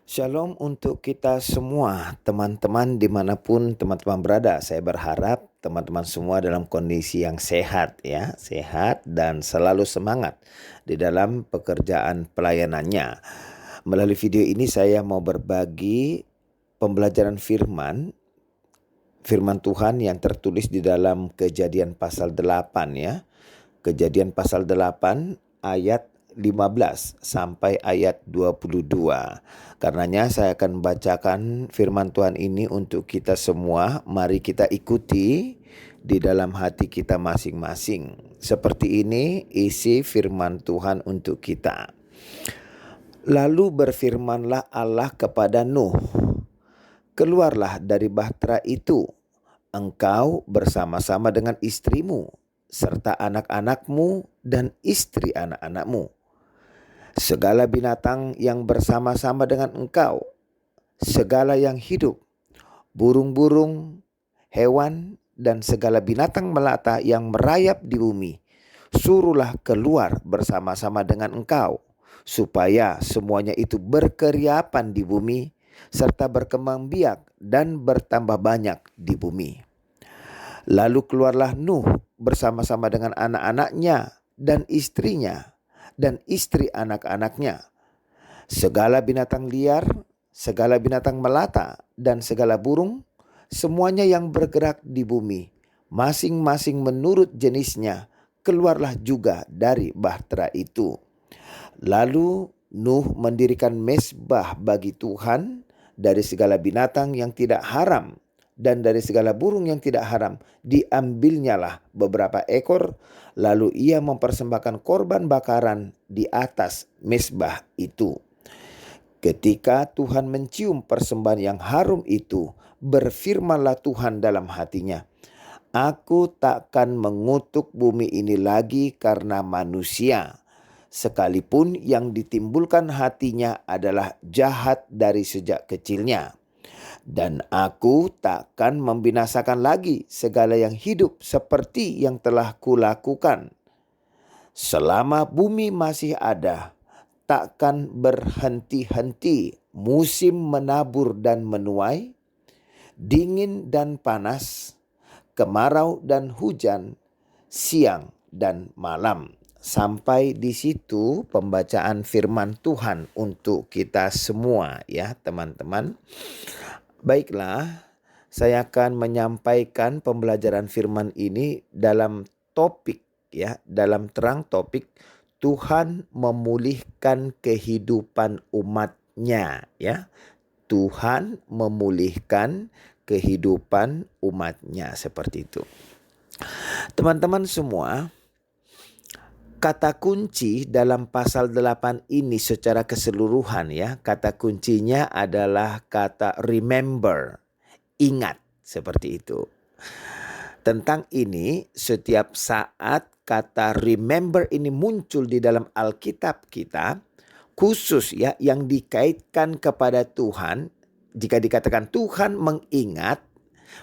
Shalom untuk kita semua, teman-teman dimanapun teman-teman berada. Saya berharap teman-teman semua dalam kondisi yang sehat ya, sehat dan selalu semangat di dalam pekerjaan pelayanannya. Melalui video ini saya mau berbagi pembelajaran firman Tuhan yang tertulis di dalam Kejadian pasal 8 ya. Kejadian pasal 8 ayat 15 sampai ayat 22. Karenanya saya akan bacakan firman Tuhan ini untuk kita semua. Mari kita ikuti di dalam hati kita masing-masing. Seperti ini isi firman Tuhan untuk kita. Lalu berfirmanlah Allah kepada Nuh, "Keluarlah dari bahtera itu, engkau bersama-sama dengan istrimu, serta anak-anakmu dan istri anak-anakmu. Segala binatang yang bersama-sama dengan engkau, segala yang hidup, burung-burung, hewan, dan segala binatang melata yang merayap di bumi, suruhlah keluar bersama-sama dengan engkau, supaya semuanya itu berkeriapan di bumi, serta berkembang biak dan bertambah banyak di bumi." Lalu keluarlah Nuh bersama-sama dengan anak-anaknya dan istrinya dan istri anak-anaknya. Segala binatang liar, segala binatang melata, dan segala burung, semuanya yang bergerak di bumi, masing-masing menurut jenisnya, keluarlah juga dari bahtera itu. Lalu Nuh mendirikan mezbah bagi Tuhan dari segala binatang yang tidak haram dan dari segala burung yang tidak haram. Diambilnyalah beberapa ekor, lalu ia mempersembahkan korban bakaran di atas mezbah itu. Ketika Tuhan mencium persembahan yang harum itu, berfirmanlah Tuhan dalam hatinya, "Aku takkan mengutuk bumi ini lagi karena manusia, sekalipun yang ditimbulkan hatinya adalah jahat dari sejak kecilnya. Dan aku takkan membinasakan lagi segala yang hidup seperti yang telah kulakukan. Selama bumi masih ada, takkan berhenti-henti musim menabur dan menuai, dingin dan panas, kemarau dan hujan, siang dan malam." Sampai di situ pembacaan firman Tuhan untuk kita semua ya teman-teman. Baiklah, saya akan menyampaikan pembelajaran firman ini dalam topik ya, dalam terang topik Tuhan memulihkan kehidupan umatnya ya. Tuhan memulihkan kehidupan umatnya, seperti itu. Teman-teman semua, kata kunci dalam pasal 8 ini secara keseluruhan ya, kata kuncinya adalah kata remember, ingat, seperti itu. Tentang ini, setiap saat kata remember ini muncul di dalam Alkitab kita, khusus ya yang dikaitkan kepada Tuhan, jika dikatakan Tuhan mengingat,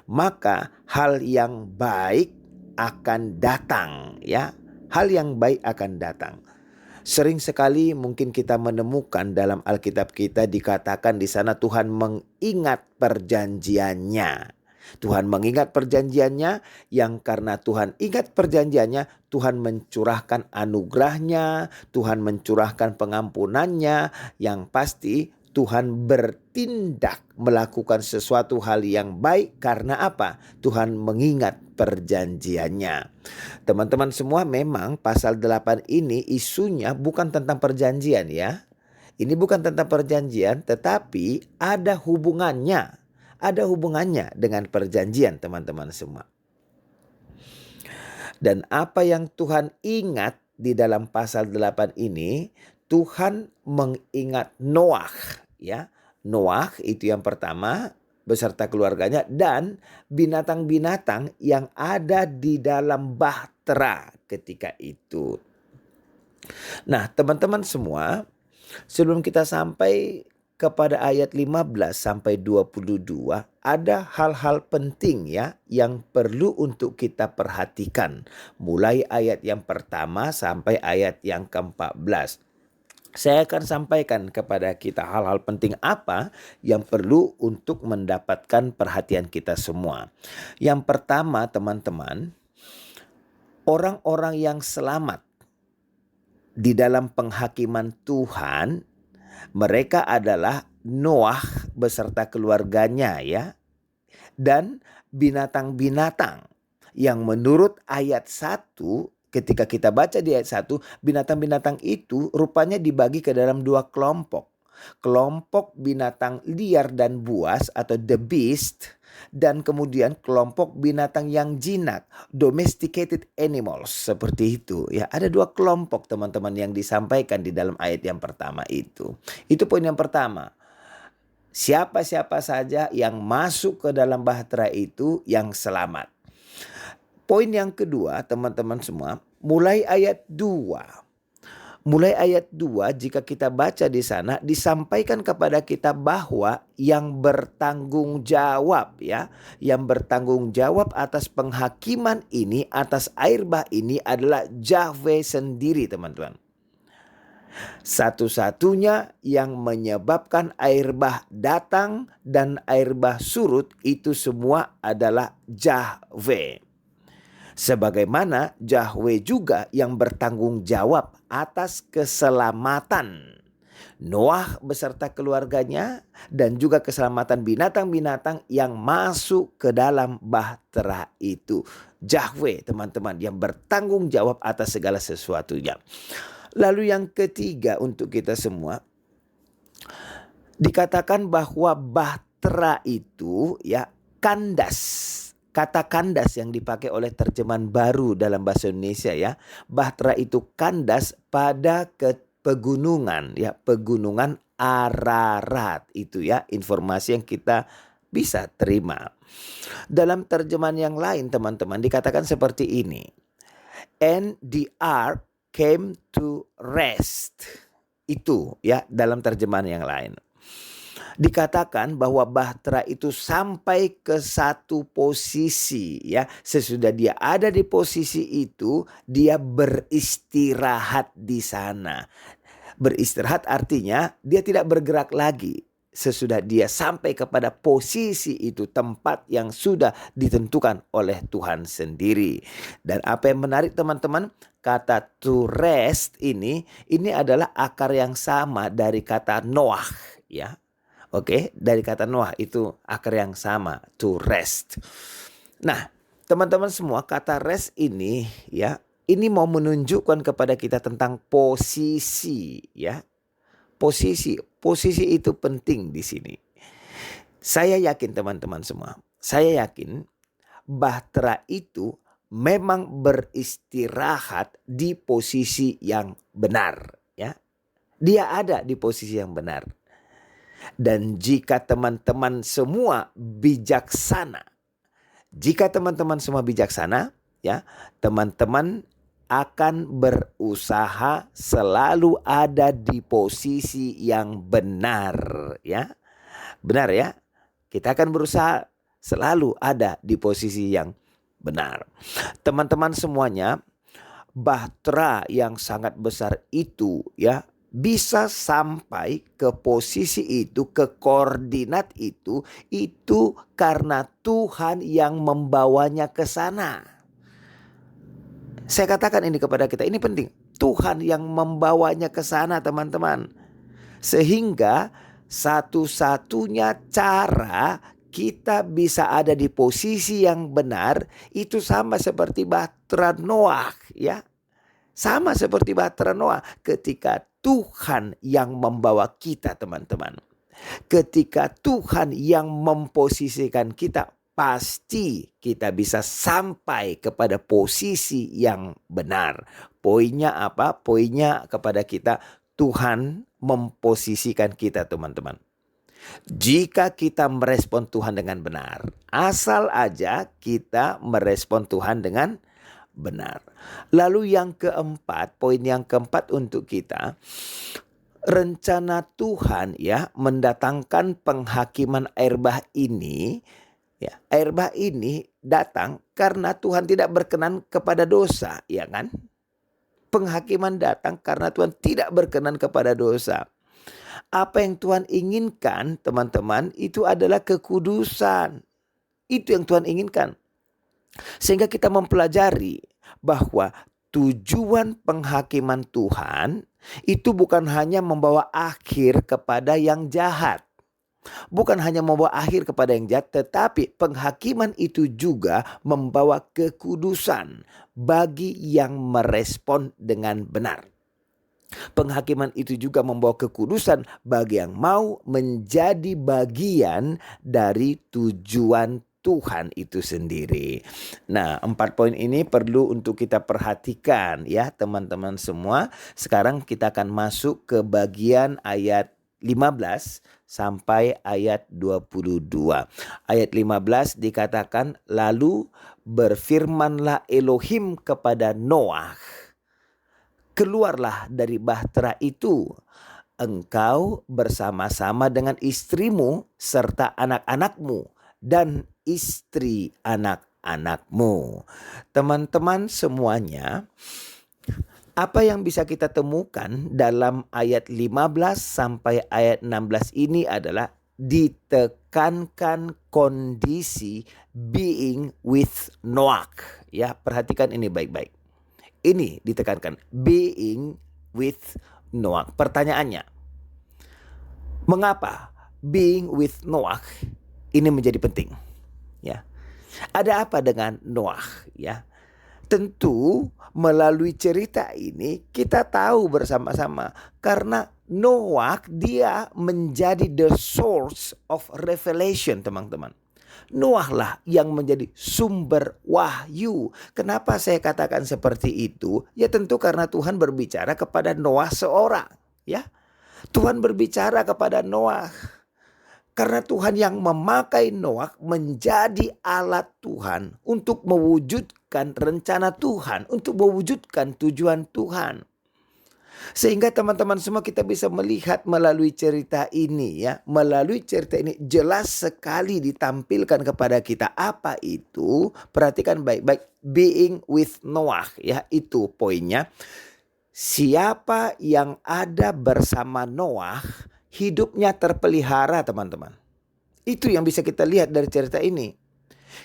maka hal yang baik akan datang ya. Hal yang baik akan datang. Sering sekali mungkin kita menemukan dalam Alkitab kita dikatakan di sana Tuhan mengingat perjanjiannya. Tuhan mengingat perjanjiannya, yang karena Tuhan ingat perjanjiannya, Tuhan mencurahkan anugerahnya, Tuhan mencurahkan pengampunannya, yang pasti Tuhan bertindak melakukan sesuatu hal yang baik karena apa? Tuhan mengingat perjanjiannya. Teman-teman semua, memang pasal 8 ini isunya bukan tentang perjanjian ya. Ini bukan tentang perjanjian, tetapi ada hubungannya. Ada hubungannya dengan perjanjian teman-teman semua. Dan apa yang Tuhan ingat di dalam pasal 8 ini, Tuhan mengingat Noah ya. Noah itu yang pertama beserta keluarganya dan binatang-binatang yang ada di dalam bahtera ketika itu. Nah, teman-teman semua, sebelum kita sampai kepada ayat 15 sampai 22, ada hal-hal penting ya yang perlu untuk kita perhatikan. Mulai ayat yang pertama sampai ayat yang ke-14. Saya akan sampaikan kepada kita hal-hal penting apa yang perlu untuk mendapatkan perhatian kita semua. Yang pertama, teman-teman, orang-orang yang selamat di dalam penghakiman Tuhan, mereka adalah Noah beserta keluarganya ya, dan binatang-binatang yang menurut ayat 1, ketika kita baca di ayat 1, binatang-binatang itu rupanya dibagi ke dalam 2 kelompok. Kelompok binatang liar dan buas atau the beast, dan kemudian kelompok binatang yang jinak, domesticated animals, seperti itu ya. Ada 2 kelompok teman-teman yang disampaikan di dalam ayat yang pertama itu. Itu poin yang pertama. Siapa-siapa saja yang masuk ke dalam bahtera itu yang selamat. Poin yang kedua, teman-teman semua, mulai ayat 2. Mulai ayat 2, jika kita baca di sana, disampaikan kepada kita bahwa yang bertanggung jawab ya, yang bertanggung jawab atas penghakiman ini, atas air bah ini adalah Yahweh sendiri, teman-teman. Satu-satunya yang menyebabkan air bah datang dan air bah surut itu semua adalah Yahweh. Sebagaimana Yahweh juga yang bertanggung jawab atas keselamatan Noah beserta keluarganya dan juga keselamatan binatang-binatang yang masuk ke dalam bahtera itu. Yahweh, teman-teman, yang bertanggung jawab atas segala sesuatunya. Lalu yang ketiga untuk kita semua, dikatakan bahwa bahtera itu ya kandas. Kata kandas yang dipakai oleh terjemahan baru dalam bahasa Indonesia ya. Bahtera itu kandas pada pegunungan ya, pegunungan Ararat itu ya, informasi yang kita bisa terima. Dalam terjemahan yang lain teman-teman dikatakan seperti ini. And the ark came to rest. Itu ya dalam terjemahan yang lain. Dikatakan bahwa bahtera itu sampai ke satu posisi ya. Sesudah dia ada di posisi itu, dia beristirahat di sana. Beristirahat artinya dia tidak bergerak lagi. Sesudah dia sampai kepada posisi itu, tempat yang sudah ditentukan oleh Tuhan sendiri. Dan apa yang menarik teman-teman, kata to rest ini adalah akar yang sama dari kata Noah ya. Oke, dari kata Noah itu akar yang sama, to rest. Nah, teman-teman semua, kata rest ini ya, ini mau menunjukkan kepada kita tentang posisi ya. Posisi itu penting di sini. Saya yakin teman-teman semua, saya yakin bahtera itu memang beristirahat di posisi yang benar ya. Dia ada di posisi yang benar. Dan jika teman-teman semua bijaksana, ya, teman-teman akan berusaha selalu ada di posisi yang benar ya. Benar ya? Kita akan berusaha selalu ada di posisi yang benar. Teman-teman semuanya, bahtera yang sangat besar itu ya, bisa sampai ke posisi itu, ke koordinat itu karena Tuhan yang membawanya ke sana. Saya katakan ini kepada kita, ini penting. Tuhan yang membawanya ke sana teman-teman. Sehingga satu-satunya cara kita bisa ada di posisi yang benar itu sama seperti bahtera Noah ya. Sama seperti bahtera Noah ketika Tuhan yang membawa kita teman-teman. Ketika Tuhan yang memposisikan kita, pasti kita bisa sampai kepada posisi yang benar. Poinnya apa? Poinnya kepada kita, Tuhan memposisikan kita teman-teman. Jika kita merespon Tuhan dengan benar, asal aja kita merespon Tuhan dengan benar. Lalu yang keempat, poin yang keempat untuk kita, rencana Tuhan ya mendatangkan penghakiman air bah ini ya. Air bah ini datang karena Tuhan tidak berkenan kepada dosa, ya kan? Penghakiman datang karena Tuhan tidak berkenan kepada dosa. Apa yang Tuhan inginkan, teman-teman, itu adalah kekudusan. Itu yang Tuhan inginkan. Sehingga kita mempelajari bahwa tujuan penghakiman Tuhan itu bukan hanya membawa akhir kepada yang jahat. Bukan hanya membawa akhir kepada yang jahat, tetapi penghakiman itu juga membawa kekudusan bagi yang merespon dengan benar. Penghakiman itu juga membawa kekudusan bagi yang mau menjadi bagian dari tujuan Tuhan itu sendiri. Nah, 4 poin ini perlu untuk kita perhatikan ya teman-teman semua. Sekarang kita akan masuk ke bagian ayat 15 sampai ayat 22. Ayat 15 dikatakan, lalu berfirmanlah Elohim kepada Noah, keluarlah dari bahtera itu, engkau bersama-sama dengan istrimu serta anak-anakmu dan istri anak-anakmu. Teman-teman semuanya, apa yang bisa kita temukan dalam ayat 15 sampai ayat 16 ini adalah ditekankan kondisi being with Noah. Ya, perhatikan ini baik-baik. Ini ditekankan, being with Noah. Pertanyaannya, mengapa being with Noah ini menjadi penting? Ya, ada apa dengan Noah? Ya, tentu melalui cerita ini kita tahu bersama-sama karena Noah dia menjadi the source of revelation, teman-teman. Noah lah yang menjadi sumber wahyu. Kenapa saya katakan seperti itu? Ya tentu karena Tuhan berbicara kepada Noah seorang. Ya, Tuhan berbicara kepada Noah. Karena Tuhan yang memakai Noah menjadi alat Tuhan untuk mewujudkan rencana Tuhan, untuk mewujudkan tujuan Tuhan. Sehingga teman-teman semua kita bisa melihat melalui cerita ini ya. Melalui cerita ini jelas sekali ditampilkan kepada kita apa itu. Perhatikan baik-baik, being with Noah ya, itu poinnya. Siapa yang ada bersama Noah hidupnya terpelihara, teman-teman. Itu yang bisa kita lihat dari cerita ini.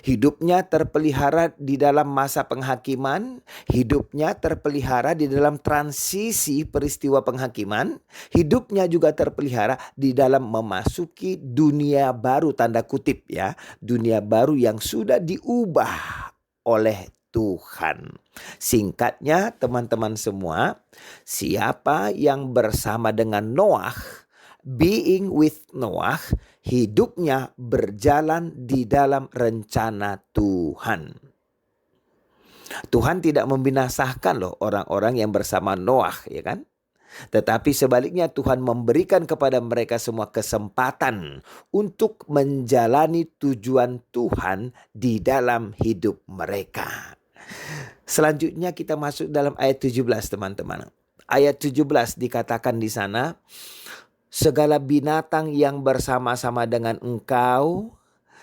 Hidupnya terpelihara di dalam masa penghakiman, hidupnya terpelihara di dalam transisi peristiwa penghakiman, hidupnya juga terpelihara di dalam memasuki dunia baru, tanda kutip ya, dunia baru yang sudah diubah oleh Tuhan. Singkatnya teman-teman semua, siapa yang bersama dengan Noah, being with Noah, hidupnya berjalan di dalam rencana Tuhan. Tuhan tidak membinasakan loh orang-orang yang bersama Noah, ya kan? Tetapi sebaliknya Tuhan memberikan kepada mereka semua kesempatan untuk menjalani tujuan Tuhan di dalam hidup mereka. Selanjutnya kita masuk dalam ayat 17, teman-teman. Ayat 17 dikatakan di sana, segala binatang yang bersama-sama dengan engkau,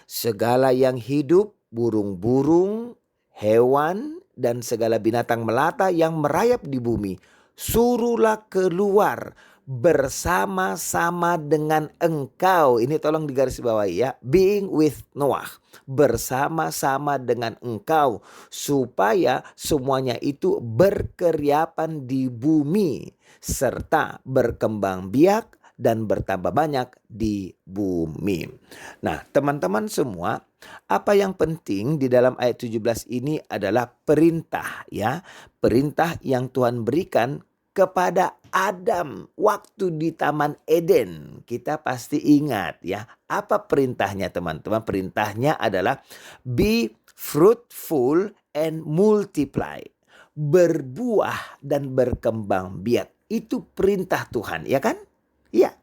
segala yang hidup, burung-burung, hewan, dan segala binatang melata yang merayap di bumi, suruhlah keluar bersama-sama dengan engkau. Ini tolong digarisbawahi ya, being with Noah, bersama-sama dengan engkau, supaya semuanya itu berkeriapan di bumi, serta berkembang biak dan bertambah banyak di bumi. Nah, teman-teman semua, apa yang penting di dalam ayat 17 ini adalah perintah ya. Perintah yang Tuhan berikan kepada Adam waktu di Taman Eden. Kita pasti ingat ya. Apa perintahnya, teman-teman? Perintahnya adalah be fruitful and multiply. Berbuah dan berkembang biak. Itu perintah Tuhan, ya kan? Ya,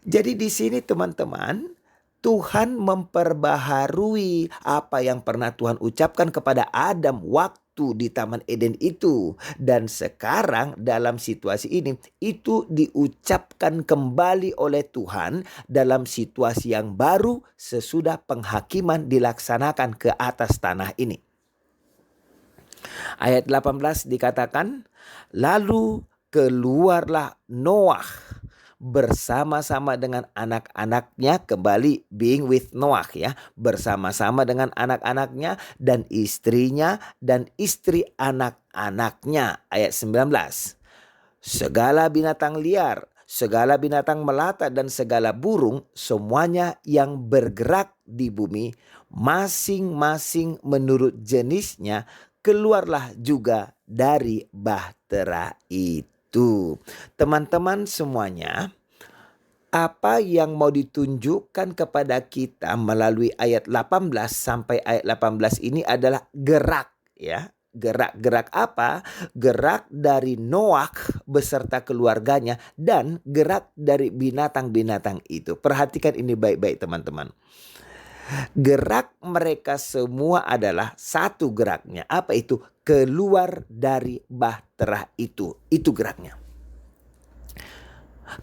jadi di sini teman-teman, Tuhan memperbaharui apa yang pernah Tuhan ucapkan kepada Adam waktu di Taman Eden itu. Dan sekarang dalam situasi ini, itu diucapkan kembali oleh Tuhan dalam situasi yang baru sesudah penghakiman dilaksanakan ke atas tanah ini. Ayat 18 dikatakan, lalu keluarlah Noah bersama-sama dengan anak-anaknya, kembali being with Noah ya, bersama-sama dengan anak-anaknya dan istrinya dan istri anak-anaknya. Ayat 19. Segala binatang liar, segala binatang melata dan segala burung, semuanya yang bergerak di bumi, masing-masing menurut jenisnya, keluarlah juga dari bahtera itu. Teman-teman semuanya, apa yang mau ditunjukkan kepada kita melalui ayat 18 sampai ayat 18 ini adalah gerak ya. Gerak-gerak apa? Gerak dari Noah beserta keluarganya dan gerak dari binatang-binatang itu. Perhatikan ini baik-baik teman-teman. Gerak mereka semua adalah satu geraknya. Apa itu? Keluar dari bahtera itu. Itu geraknya.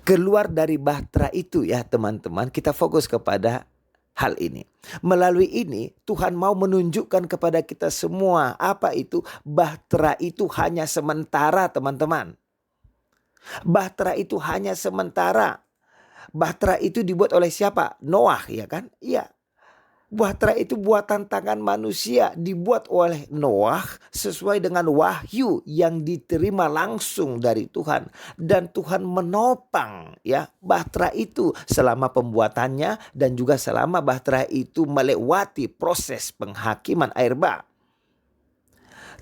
Keluar dari bahtera itu ya teman-teman, kita fokus kepada hal ini. Melalui ini Tuhan mau menunjukkan kepada kita semua apa itu bahtera itu hanya sementara teman-teman. Bahtera itu hanya sementara. Bahtera itu dibuat oleh siapa? Noah ya kan? Iya. Bahtera itu buatan tangan manusia, dibuat oleh Noah sesuai dengan wahyu yang diterima langsung dari Tuhan. Dan Tuhan menopang ya bahtera itu selama pembuatannya dan juga selama bahtera itu melewati proses penghakiman air bah.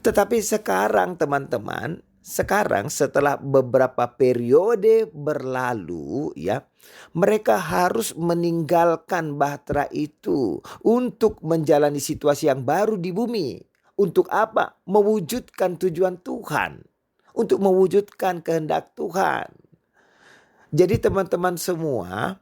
Tetapi sekarang teman-teman, sekarang setelah beberapa periode berlalu ya, mereka harus meninggalkan bahtera itu untuk menjalani situasi yang baru di bumi. Untuk apa? Mewujudkan tujuan Tuhan. Untuk mewujudkan kehendak Tuhan. Jadi teman-teman semua,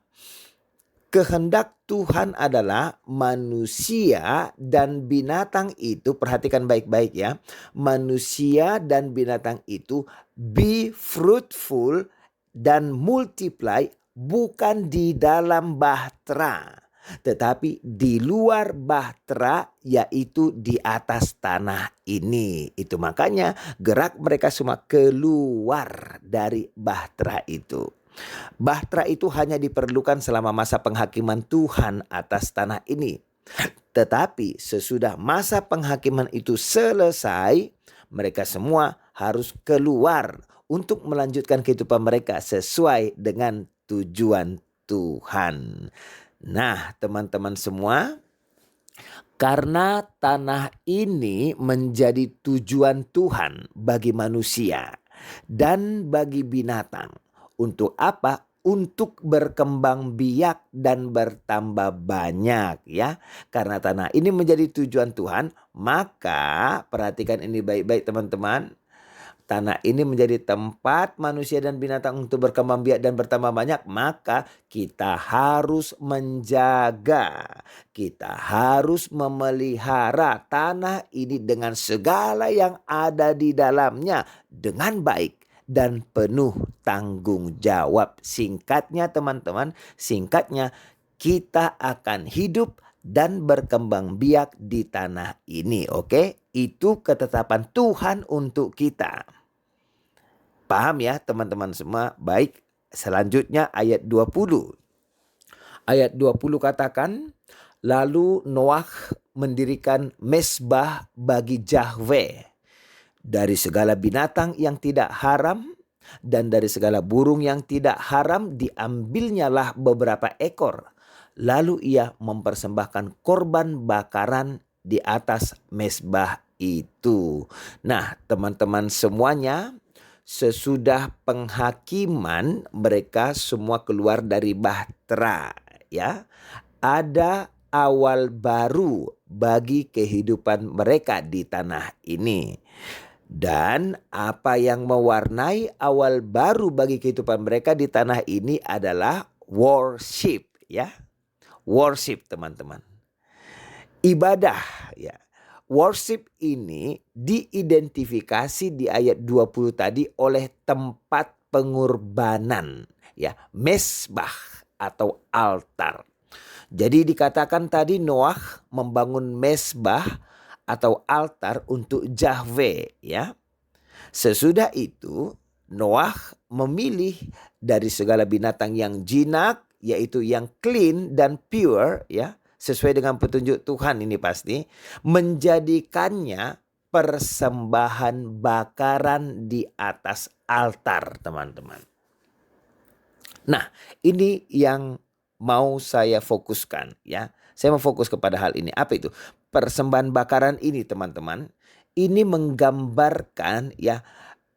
kehendak Tuhan adalah manusia dan binatang itu, perhatikan baik-baik ya. Manusia dan binatang itu be fruitful dan multiply, bukan di dalam bahtera, tetapi di luar bahtera, yaitu di atas tanah ini. Itu makanya gerak mereka semua keluar dari bahtera itu. Bahtera itu hanya diperlukan selama masa penghakiman Tuhan atas tanah ini. Tetapi sesudah masa penghakiman itu selesai, mereka semua harus keluar untuk melanjutkan kehidupan mereka sesuai dengan tujuan Tuhan. Nah, teman-teman semua, karena tanah ini menjadi tujuan Tuhan bagi manusia dan bagi binatang. Untuk apa? Untuk berkembang biak dan bertambah banyak ya. Karena tanah ini menjadi tujuan Tuhan, maka perhatikan ini baik-baik teman-teman. Tanah ini menjadi tempat manusia dan binatang untuk berkembang biak dan bertambah banyak, maka kita harus menjaga, kita harus memelihara tanah ini dengan segala yang ada di dalamnya dengan baik dan penuh tanggung jawab. Singkatnya teman-teman, singkatnya kita akan hidup dan berkembang biak di tanah ini. Oke? Itu ketetapan Tuhan untuk kita. Paham ya teman-teman semua? Baik, selanjutnya ayat 20. Ayat 20 katakan, lalu Noah mendirikan mesbah bagi Yahweh dari segala binatang yang tidak haram dan dari segala burung yang tidak haram diambilnyalah beberapa ekor. Lalu ia mempersembahkan korban bakaran di atas mesbah itu. Nah, teman-teman semuanya, sesudah penghakiman mereka semua keluar dari bahtera ya. Ada awal baru bagi kehidupan mereka di tanah ini. Dan apa yang mewarnai awal baru bagi kehidupan mereka di tanah ini adalah worship ya. Worship teman-teman. Ibadah ya. Worship ini diidentifikasi di ayat 20 tadi oleh tempat pengorbanan ya, mesbah atau altar. Jadi dikatakan tadi Noah membangun mesbah atau altar untuk Yahweh, ya. Sesudah itu Noah memilih dari segala binatang yang jinak, yaitu yang clean dan pure, ya, sesuai dengan petunjuk Tuhan ini pasti, menjadikannya persembahan bakaran di atas altar, teman-teman. Nah, ini yang mau saya fokuskan, ya. Saya mau fokus kepada hal ini. Apa itu? Persembahan bakaran ini, teman-teman, ini menggambarkan, ya,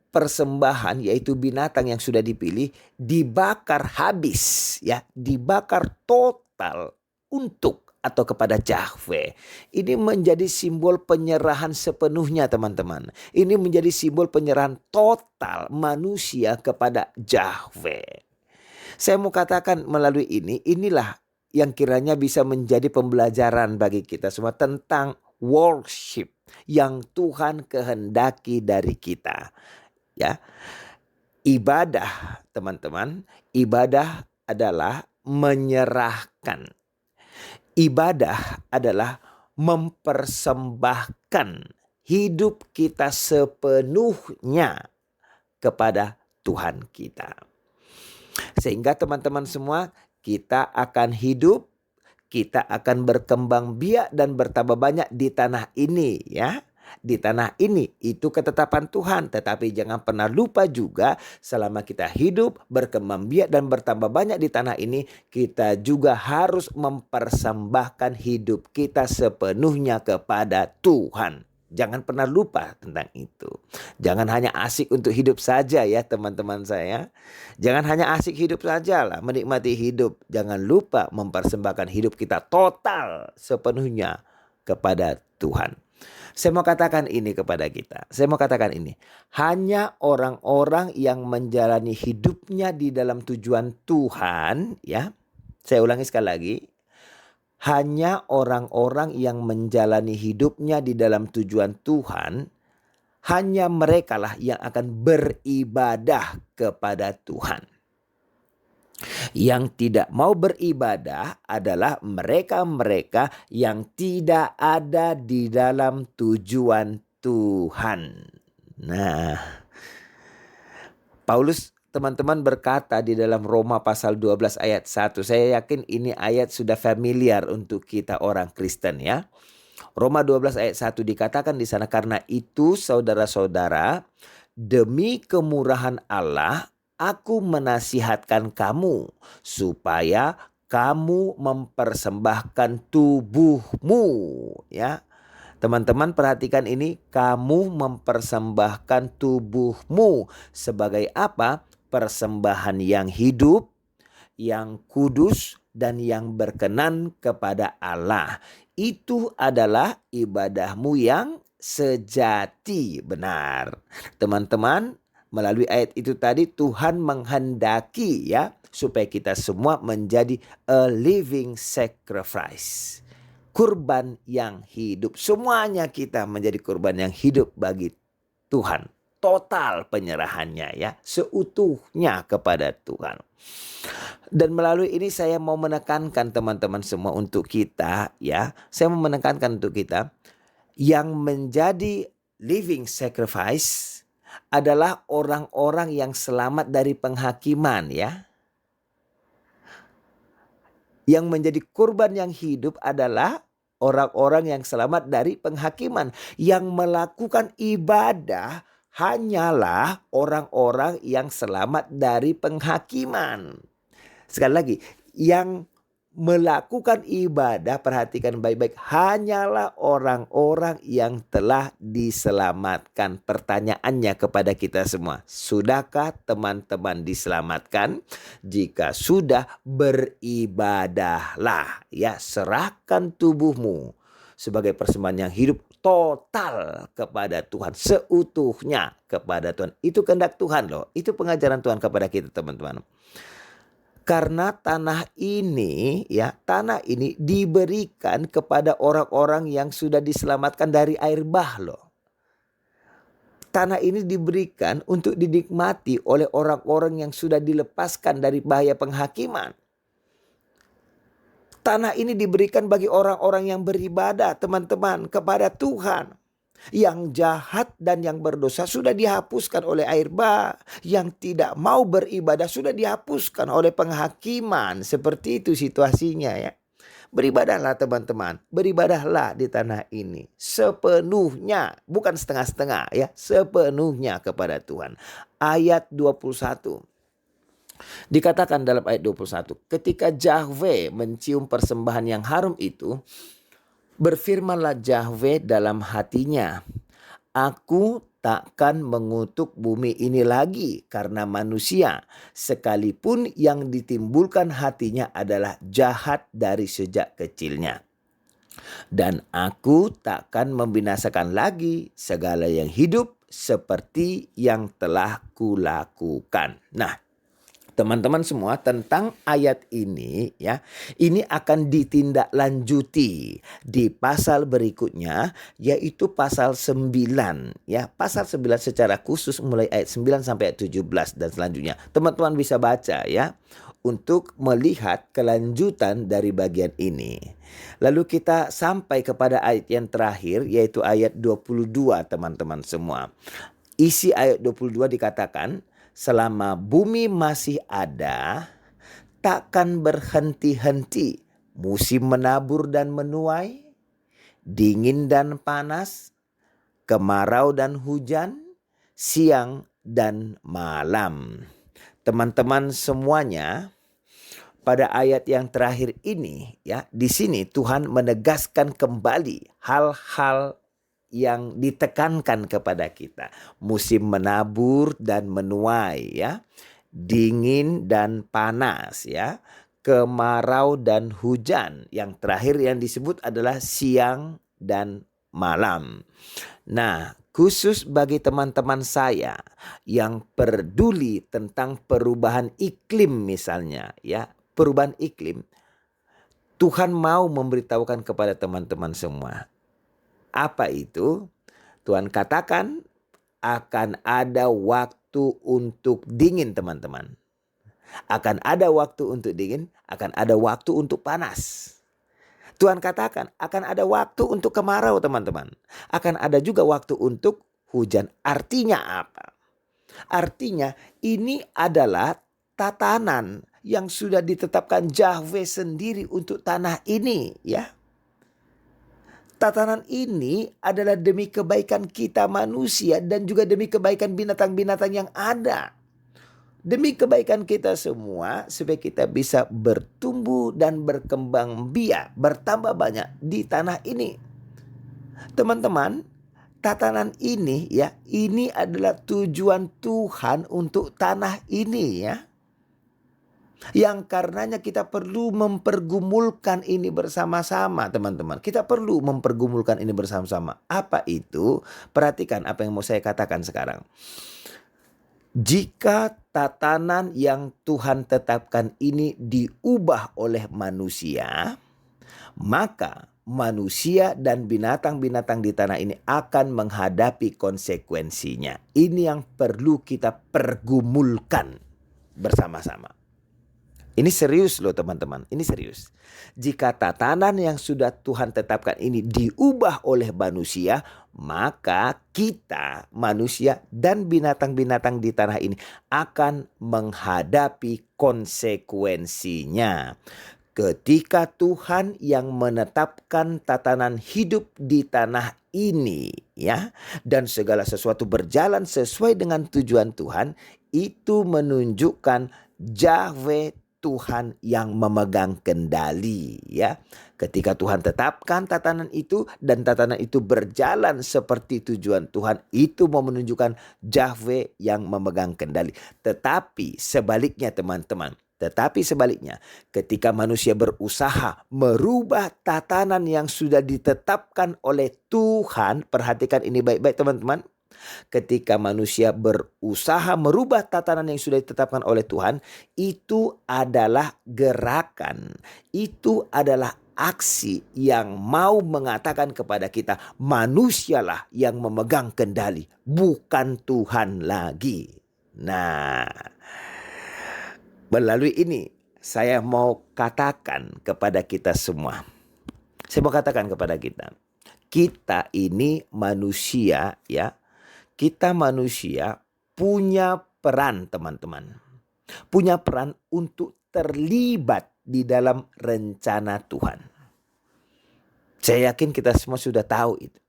persembahan, yaitu binatang yang sudah dipilih dibakar habis, ya, dibakar total untuk atau kepada Yahweh. Ini menjadi simbol penyerahan sepenuhnya, teman-teman. Ini menjadi simbol penyerahan total manusia kepada Yahweh. Saya mau katakan melalui inilah yang kiranya bisa menjadi pembelajaran bagi kita semua tentang worship yang Tuhan kehendaki dari kita. Ya, ibadah, teman-teman, ibadah adalah menyerahkan. Ibadah adalah mempersembahkan hidup kita sepenuhnya kepada Tuhan kita. Sehingga teman-teman semua, kita akan hidup, kita akan berkembang biak dan bertambah banyak di tanah ini, ya. Di tanah ini, itu ketetapan Tuhan. Tetapi jangan pernah lupa juga, selama kita hidup, berkembang biak dan bertambah banyak di tanah ini, kita juga harus mempersembahkan hidup kita sepenuhnya kepada Tuhan. Jangan pernah lupa tentang itu. Jangan hanya asik untuk hidup saja, ya teman-teman saya. Jangan hanya asik hidup saja lah, menikmati hidup. Jangan lupa mempersembahkan hidup kita total sepenuhnya kepada Tuhan. Saya mau katakan ini kepada kita. Saya mau katakan ini. Hanya orang-orang yang menjalani hidupnya di dalam tujuan Tuhan, ya. Saya ulangi sekali lagi. Hanya orang-orang yang menjalani hidupnya di dalam tujuan Tuhan, hanya merekalah yang akan beribadah kepada Tuhan. Yang tidak mau beribadah adalah mereka-mereka yang tidak ada di dalam tujuan Tuhan. Nah, Paulus, teman-teman, berkata di dalam Roma pasal 12 ayat 1. Saya yakin ini ayat sudah familiar untuk kita orang Kristen, ya. Roma 12 ayat 1 dikatakan di sana, karena itu saudara-saudara, demi kemurahan Allah, aku menasihatkan kamu supaya kamu mempersembahkan tubuhmu, ya. Teman-teman perhatikan ini, kamu mempersembahkan tubuhmu sebagai apa? Persembahan yang hidup, yang kudus, dan yang berkenan kepada Allah. Itu adalah ibadahmu yang sejati, benar. Teman-teman, melalui ayat itu tadi Tuhan menghendaki, ya, supaya kita semua menjadi a living sacrifice. Kurban yang hidup. Semuanya kita menjadi kurban yang hidup bagi Tuhan. Total penyerahannya, ya, seutuhnya kepada Tuhan. Dan melalui ini saya mau menekankan teman-teman semua untuk kita, ya. Saya mau menekankan untuk kita yang menjadi living sacrifice adalah orang-orang yang selamat dari penghakiman, ya. Yang menjadi kurban yang hidup adalah orang-orang yang selamat dari penghakiman. Yang melakukan ibadah hanyalah orang-orang yang selamat dari penghakiman. Sekali lagi, yang melakukan ibadah, perhatikan baik-baik, hanyalah orang-orang yang telah diselamatkan. Pertanyaannya kepada kita semua, sudahkah teman-teman diselamatkan? Jika sudah, beribadahlah, ya, serahkan tubuhmu sebagai persembahan yang hidup total kepada Tuhan, seutuhnya kepada Tuhan. Itu kehendak Tuhan loh, itu pengajaran Tuhan kepada kita, teman-teman. Karena tanah ini, ya, tanah ini diberikan kepada orang-orang yang sudah diselamatkan dari air bah loh. Tanah ini diberikan untuk dinikmati oleh orang-orang yang sudah dilepaskan dari bahaya penghakiman. Tanah ini diberikan bagi orang-orang yang beribadah, teman-teman, kepada Tuhan. Yang jahat dan yang berdosa sudah dihapuskan oleh air bah. Yang tidak mau beribadah sudah dihapuskan oleh penghakiman. Seperti itu situasinya ya. Beribadahlah teman-teman, beribadahlah di tanah ini sepenuhnya, bukan setengah-setengah ya, sepenuhnya kepada Tuhan. Ayat 21. Dikatakan dalam ayat 21, ketika Yahweh mencium persembahan yang harum itu, berfirmanlah Yahweh dalam hatinya, aku takkan mengutuk bumi ini lagi karena manusia, sekalipun yang ditimbulkan hatinya adalah jahat dari sejak kecilnya. Dan aku takkan membinasakan lagi segala yang hidup seperti yang telah kulakukan. Nah, teman-teman semua, tentang ayat ini ya, ini akan ditindaklanjuti di pasal berikutnya, yaitu pasal 9 ya. Pasal 9 secara khusus mulai ayat 9 sampai ayat 17 dan selanjutnya. Teman-teman bisa baca ya untuk melihat kelanjutan dari bagian ini. Lalu kita sampai kepada ayat yang terakhir, yaitu ayat 22 teman-teman semua. Isi ayat 22 dikatakan, selama bumi masih ada, takkan berhenti-henti musim menabur dan menuai, dingin dan panas, kemarau dan hujan, siang dan malam. Teman-teman semuanya, pada ayat yang terakhir ini ya, di sini Tuhan menegaskan kembali hal-hal yang ditekankan kepada kita. Musim menabur dan menuai ya. Dingin dan panas ya. Kemarau dan hujan. Yang terakhir yang disebut adalah siang dan malam. Nah, khusus bagi teman-teman saya yang peduli tentang perubahan iklim misalnya ya. Perubahan iklim. Tuhan mau memberitahukan kepada teman-teman semua. Apa itu? Tuhan katakan akan ada waktu untuk dingin teman-teman. Akan ada waktu untuk dingin, akan ada waktu untuk panas. Tuhan katakan akan ada waktu untuk kemarau teman-teman. Akan ada juga waktu untuk hujan. Artinya apa? Artinya ini adalah tatanan yang sudah ditetapkan Yahweh sendiri untuk tanah ini ya. Tatanan ini adalah demi kebaikan kita manusia dan juga demi kebaikan binatang-binatang yang ada. Demi kebaikan kita semua supaya kita bisa bertumbuh dan berkembang biak, bertambah banyak di tanah ini. Teman-teman, tatanan ini ya, ini adalah tujuan Tuhan untuk tanah ini ya. Yang karenanya kita perlu mempergumulkan ini bersama-sama teman-teman. Kita perlu mempergumulkan ini bersama-sama. Apa itu? Perhatikan apa yang mau saya katakan sekarang. Jika tatanan yang Tuhan tetapkan ini diubah oleh manusia, maka manusia dan binatang-binatang di tanah ini akan menghadapi konsekuensinya. Ini yang perlu kita pergumulkan bersama-sama. Ini serius loh teman-teman, ini serius. Jika tatanan yang sudah Tuhan tetapkan ini diubah oleh manusia, maka kita manusia dan binatang-binatang di tanah ini akan menghadapi konsekuensinya. Ketika Tuhan yang menetapkan tatanan hidup di tanah ini ya, dan segala sesuatu berjalan sesuai dengan tujuan Tuhan, itu menunjukkan Yahweh Tuhan yang memegang kendali ya. Ketika Tuhan tetapkan tatanan itu dan tatanan itu berjalan seperti tujuan Tuhan, itu mau menunjukkan Yahweh yang memegang kendali. Tetapi sebaliknya teman-teman, ketika manusia berusaha merubah tatanan yang sudah ditetapkan oleh Tuhan, perhatikan ini baik-baik teman-teman. Ketika manusia berusaha merubah tatanan yang sudah ditetapkan oleh Tuhan, itu adalah gerakan, itu adalah aksi yang mau mengatakan kepada kita, manusialah yang memegang kendali, bukan Tuhan lagi. Nah, melalui ini saya mau katakan kepada kita semua. Saya mau katakan kepada kita. Kita ini manusia ya. Kita manusia punya peran teman-teman. Punya peran untuk terlibat di dalam rencana Tuhan. Saya yakin kita semua sudah tahu itu.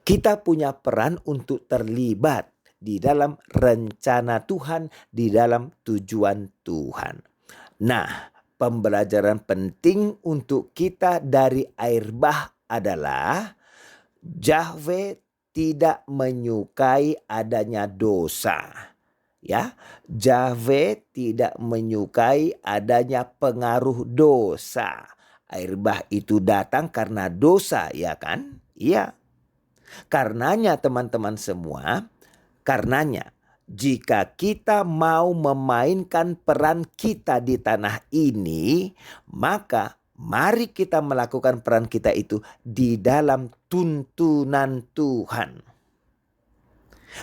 Kita punya peran untuk terlibat di dalam rencana Tuhan, di dalam tujuan Tuhan. Nah, pembelajaran penting untuk kita dari air bah adalah Yahweh tidak menyukai adanya dosa. Ya, Yahweh tidak menyukai adanya pengaruh dosa. Air bah itu datang karena dosa, ya kan? Iya. Karenanya teman-teman semua, karenanya jika kita mau memainkan peran kita di tanah ini, maka mari kita melakukan peran kita itu di dalam tuntunan Tuhan.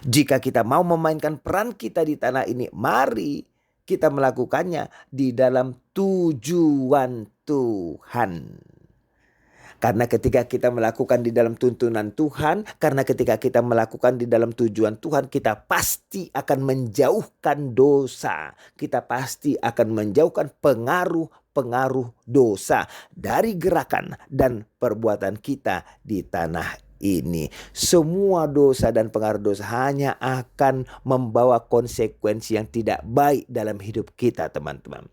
Jika kita mau memainkan peran kita di tanah ini, mari kita melakukannya di dalam tujuan Tuhan. Karena ketika kita melakukan di dalam tuntunan Tuhan, karena ketika kita melakukan di dalam tujuan Tuhan, kita pasti akan menjauhkan dosa. Kita pasti akan menjauhkan pengaruh-pengaruh dosa dari gerakan dan perbuatan kita di tanah ini. Semua dosa dan pengaruh dosa hanya akan membawa konsekuensi yang tidak baik dalam hidup kita, teman-teman.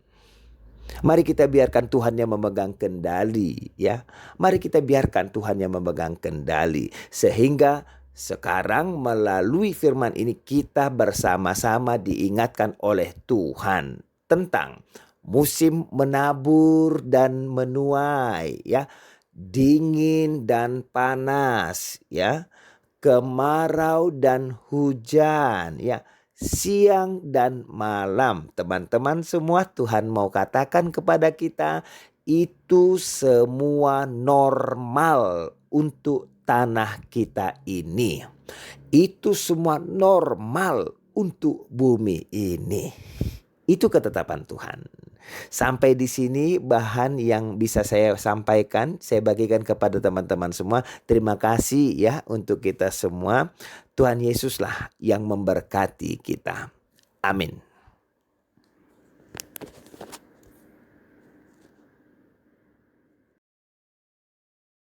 Mari kita biarkan Tuhan yang memegang kendali ya. Mari kita biarkan Tuhan yang memegang kendali. Sehingga sekarang melalui firman ini kita bersama-sama diingatkan oleh Tuhan tentang musim menabur dan menuai ya. Dingin dan panas ya. Kemarau dan hujan ya. Siang dan malam. Teman-teman semua, Tuhan mau katakan kepada kita, itu semua normal untuk tanah kita ini. Itu semua normal untuk bumi ini. Itu ketetapan Tuhan. Sampai di sini bahan yang bisa saya sampaikan, saya bagikan kepada teman-teman semua. Terima kasih ya untuk kita semua. Tuhan Yesuslah yang memberkati kita. Amin.